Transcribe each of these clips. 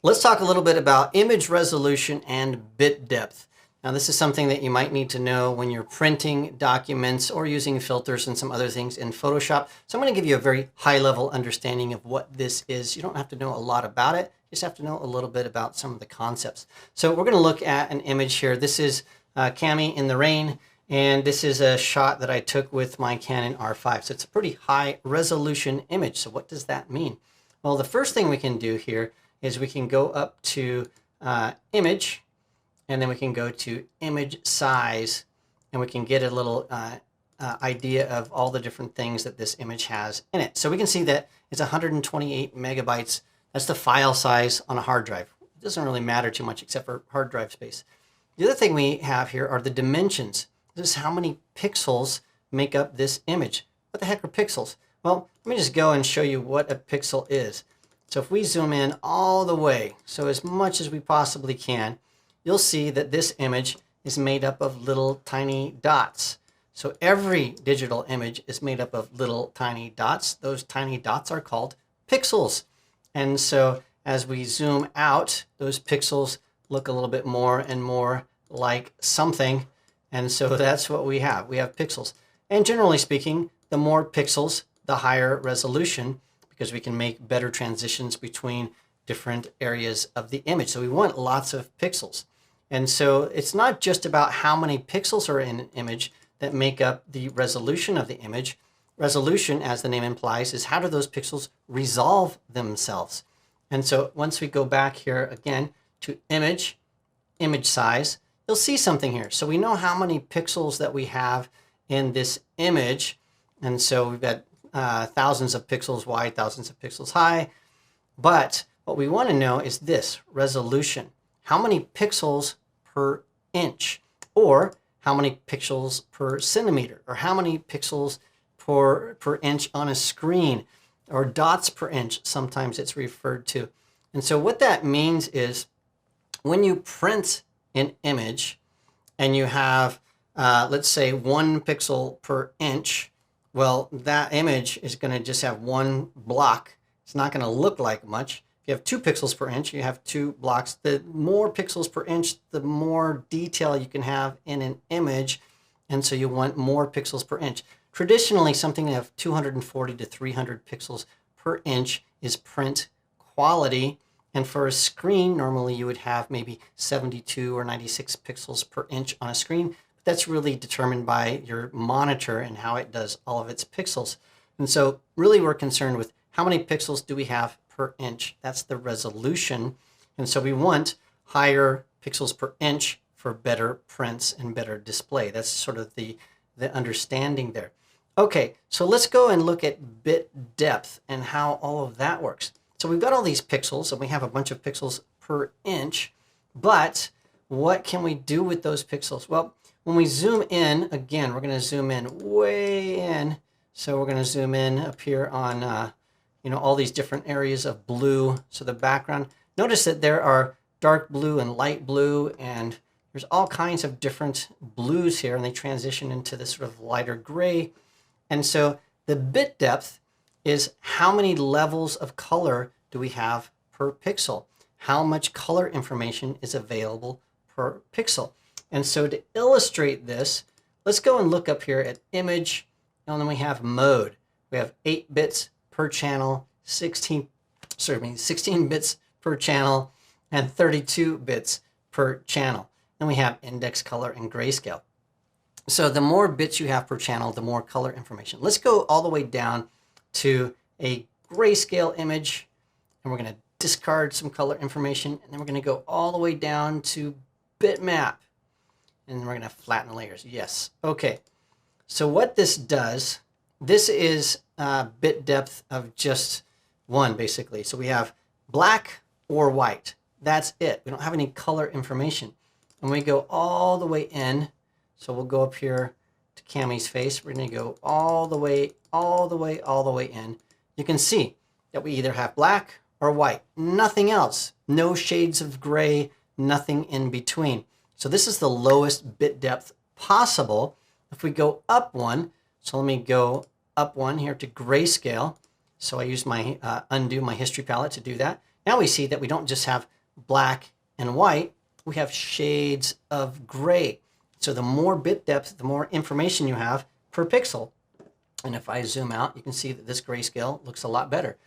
Let's talk a little bit about image resolution and bit depth. Now, this is something that you might need to know when you're printing documents or using filters and some other things in Photoshop. So I'm going to give you a very high-level understanding of what this is. You don't have to know a lot about it. You just have to know a little bit about some of the concepts. So we're going to look at an image here. This is Cami in the rain, and this is a shot that I took with my Canon R5. So it's a pretty high-resolution image. So what does that mean? Well, the first thing we can do here is we can go up to image, and then we can go to image size, and we can get a little idea of all the different things that this image has in it. So we can see that it's 128 megabytes. That's the file size on a hard drive. It doesn't really matter too much except for hard drive space. The other thing we have here are the dimensions. This is how many pixels make up this image. What the heck are pixels? Well, let me just go and show you what a pixel is. So if we zoom in all the way, so as much as we possibly can, you'll see that this image is made up of little tiny dots. So every digital image is made up of little tiny dots. Those tiny dots are called pixels. And so as we zoom out, those pixels look a little bit more and more like something. And so that's what we have. We have pixels. And generally speaking, the more pixels, the higher resolution, because we can make better transitions between different areas of the image. So we want lots of pixels. And so it's not just about how many pixels are in an image that make up the resolution of the image. Resolution, as the name implies, is how do those pixels resolve themselves. And so once we go back here again to image size, you'll see something here. So we know how many pixels that we have in this image. And so we've got thousands of pixels wide, thousands of pixels high. But what we want to know is this, resolution. How many pixels per inch, or how many pixels per centimeter, or how many pixels per inch on a screen, or dots per inch, sometimes it's referred to. And so what that means is when you print an image and you have, let's say 1 pixel per inch, well, that image is going to just have one block. It's not going to look like much. If you have 2 pixels per inch, you have 2 blocks. The more pixels per inch, the more detail you can have in an image. And so you want more pixels per inch. Traditionally, something that have 240 to 300 pixels per inch is print quality. And for a screen, normally you would have maybe 72 or 96 pixels per inch on a screen. But that's really determined by your monitor and how it does all of its pixels. And so really we're concerned with how many pixels do we have per inch. That's the resolution. And so we want higher pixels per inch for better prints and better display. That's sort of the understanding there. Okay, so let's go and look at bit depth and how all of that works. So we've got all these pixels and we have a bunch of pixels per inch, but what can we do with those pixels? Well, when we zoom in, again, we're going to zoom in way in. So we're going to zoom in up here on all these different areas of blue. So the background, notice that there are dark blue and light blue, and there's all kinds of different blues here, and they transition into this sort of lighter gray. And so the bit depth is how many levels of color do we have per pixel? How much color information is available per pixel? And so to illustrate this, let's go and look up here at image, and then we have mode. We have 8 bits per channel, 16 bits per channel, and 32 bits per channel. Then we have index color and grayscale. So the more bits you have per channel, the more color information. Let's go all the way down to a grayscale image, and we're going to discard some color information, and then we're going to go all the way down to bitmap, and then we're going to flatten layers. Yes. Okay. So what this does, this is bit depth of just one, basically. So we have black or white. That's it. We don't have any color information. And we go all the way in. So we'll go up here to Cami's face. We're going to go all the way in. You can see that we either have black or white. Nothing else. No shades of gray, nothing in between. So this is the lowest bit depth possible. If we go up one, so let me go up one here to grayscale. So I use my undo my history palette to do that. Now we see that we don't just have black and white, we have shades of gray. So the more bit depth, the more information you have per pixel. And if I zoom out, you can see that this grayscale looks a lot better.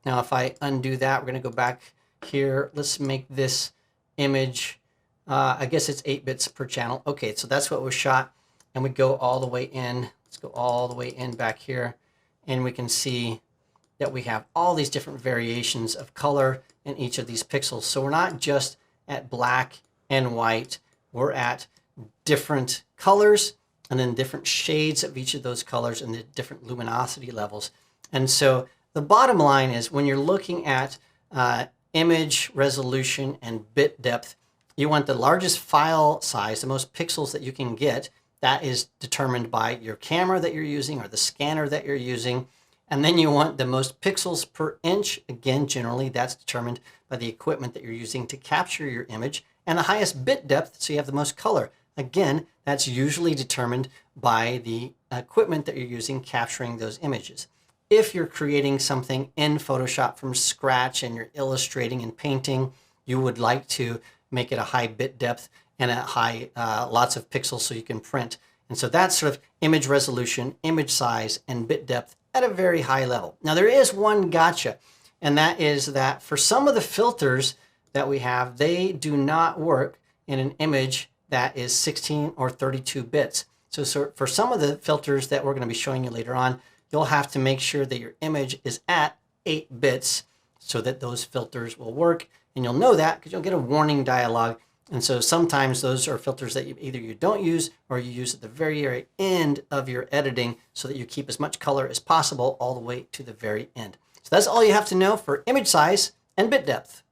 Now, if I undo that, we're going to go back here. Let's make this image, I guess it's 8 bits per channel. Okay, so that's what was shot. And we go all the way in. Let's go all the way in back here. And we can see that we have all these different variations of color in each of these pixels. So we're not just at black and white. We're at different colors and then different shades of each of those colors and the different luminosity levels. And so the bottom line is when you're looking at image resolution and bit depth, you want the largest file size, the most pixels that you can get. That is determined by your camera that you're using or the scanner that you're using. And then you want the most pixels per inch. Again, generally that's determined by the equipment that you're using to capture your image. And the highest bit depth, so you have the most color. Again, that's usually determined by the equipment that you're using capturing those images. If you're creating something in Photoshop from scratch and you're illustrating and painting, you would like to make it a high bit depth and a high, lots of pixels so you can print. And so that's sort of image resolution, image size, and bit depth at a very high level. Now there is one gotcha, and that is that for some of the filters that we have, they do not work in an image that is 16 or 32 bits. So for some of the filters that we're going to be showing you later on, you'll have to make sure that your image is at 8 bits so that those filters will work. And you'll know that because you'll get a warning dialog. And so sometimes those are filters that either you don't use or you use at the very, very end of your editing so that you keep as much color as possible all the way to the very end. So that's all you have to know for image size and bit depth.